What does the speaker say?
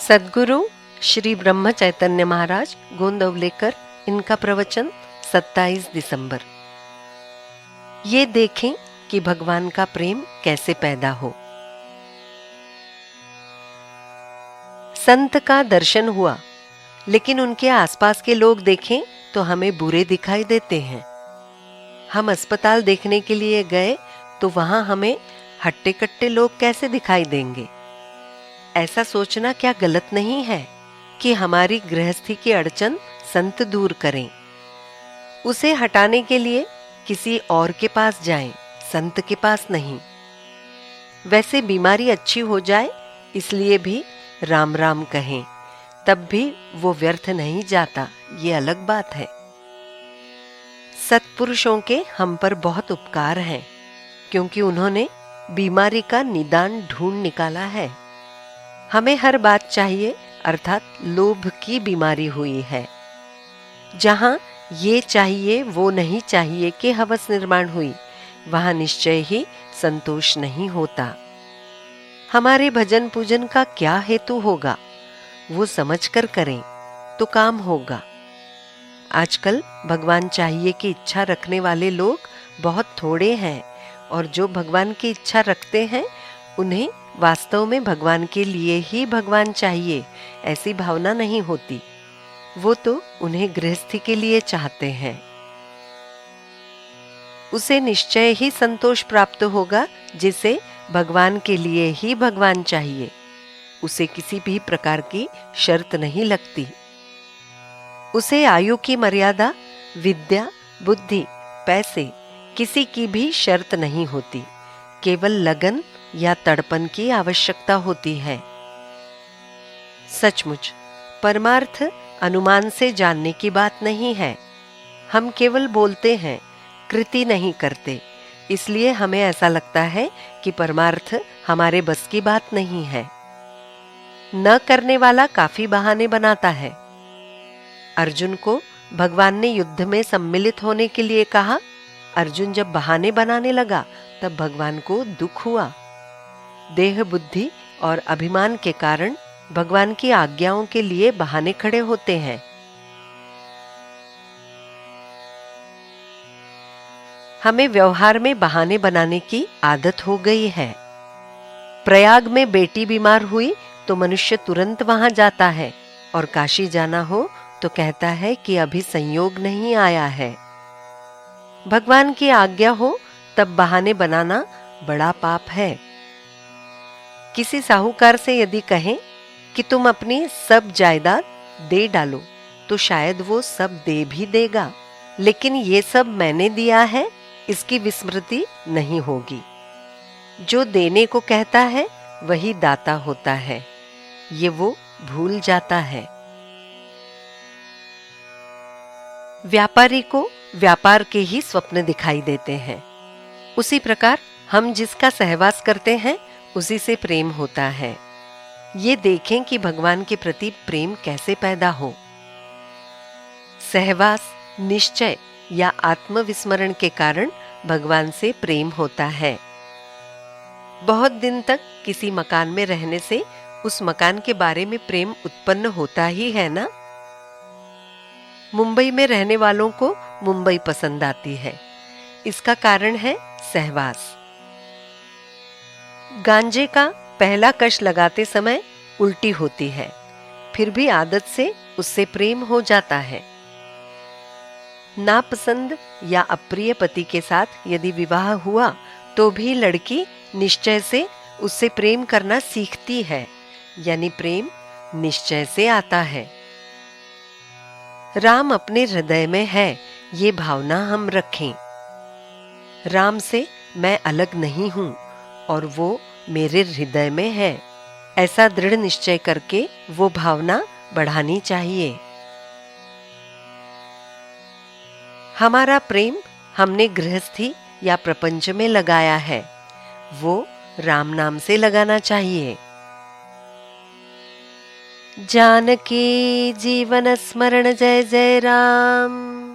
सद्गुरु श्री ब्रह्म चैतन्य महाराज गोंदवलेकर, इनका प्रवचन 27 दिसंबर। ये देखें कि भगवान का प्रेम कैसे पैदा हो। संत का दर्शन हुआ, लेकिन उनके आसपास के लोग देखें तो हमें बुरे दिखाई देते हैं। हम अस्पताल देखने के लिए गए तो वहां हमें हट्टे कट्टे लोग कैसे दिखाई देंगे। ऐसा सोचना क्या गलत नहीं है कि हमारी गृहस्थी की अड़चन संत दूर करें। उसे हटाने के लिए किसी और के पास जाएं, संत के पास नहीं। वैसे बीमारी अच्छी हो जाए इसलिए भी राम राम कहें, तब भी वो व्यर्थ नहीं जाता, ये अलग बात है। सत्पुरुषों के हम पर बहुत उपकार हैं, क्योंकि उन्होंने बीमारी का निदान ढूंढ निकाला है। हमें हर बात चाहिए, अर्थात लोभ की बीमारी हुई है। जहां ये चाहिए वो नहीं चाहिए कि हवस निर्माण हुई, वहां निश्चय ही संतोष नहीं होता। हमारे भजन पूजन का क्या हेतु होगा, वो समझकर करें तो काम होगा। आजकल भगवान चाहिए की इच्छा रखने वाले लोग बहुत थोड़े हैं, और जो भगवान की इच्छा रखते हैं उन्हें वास्तव में भगवान के लिए ही भगवान चाहिए ऐसी भावना नहीं होती। वो तो उन्हें गृहस्थी के लिए चाहते हैं। उसे निश्चय ही संतोष प्राप्त होगा जिसे भगवान के लिए ही भगवान चाहिए। उसे किसी भी प्रकार की शर्त नहीं लगती। उसे आयु की मर्यादा, विद्या, बुद्धि, पैसे, किसी की भी शर्त नहीं होती। केवल लगन या तड़पन की आवश्यकता होती है। सचमुच परमार्थ अनुमान से जानने की बात नहीं है। हम केवल बोलते हैं, कृति नहीं करते, इसलिए हमें ऐसा लगता है कि परमार्थ हमारे बस की बात नहीं है। न करने वाला काफी बहाने बनाता है। अर्जुन को भगवान ने युद्ध में सम्मिलित होने के लिए कहा। अर्जुन जब बहाने बनाने लगा तब भगवान को दुख हुआ। देह, बुद्धि और अभिमान के कारण भगवान की आज्ञाओं के लिए बहाने खड़े होते हैं। हमें व्यवहार में बहाने बनाने की आदत हो गई है। प्रयाग में बेटी बीमार हुई तो मनुष्य तुरंत वहां जाता है, और काशी जाना हो तो कहता है कि अभी संयोग नहीं आया है। भगवान की आज्ञा हो तब बहाने बनाना बड़ा पाप है। किसी साहूकार से यदि कहें कि तुम अपनी सब जायदाद दे डालो, तो शायद वो सब दे भी देगा, लेकिन ये सब मैंने दिया है इसकी विस्मृति नहीं होगी। जो देने को कहता है वही दाता होता है, ये वो भूल जाता है। व्यापारी को व्यापार के ही स्वप्न दिखाई देते हैं। उसी प्रकार हम जिसका सहवास करते हैं उसी से प्रेम होता है। ये देखें कि भगवान के प्रति प्रेम कैसे पैदा हो। सहवास, निश्चय या आत्मविस्मरण के कारण भगवान से प्रेम होता है। बहुत दिन तक किसी मकान में रहने से उस मकान के बारे में प्रेम उत्पन्न होता ही है ना। मुंबई में रहने वालों को मुंबई पसंद आती है, इसका कारण है सहवास। गांजे का पहला कश लगाते समय उल्टी होती है, फिर भी आदत से उससे प्रेम हो जाता है। नापसंद या अप्रिय पति के साथ यदि विवाह हुआ तो भी लड़की निश्चय से उससे प्रेम करना सीखती है, यानी प्रेम निश्चय से आता है। राम अपने हृदय में है, ये भावना हम रखें। राम से मैं अलग नहीं हूं और वो मेरे हृदय में है, ऐसा दृढ़ निश्चय करके वो भावना बढ़ानी चाहिए। हमारा प्रेम हमने गृहस्थी या प्रपंच में लगाया है, वो राम नाम से लगाना चाहिए। जानकी जीवन स्मरण जय जय राम।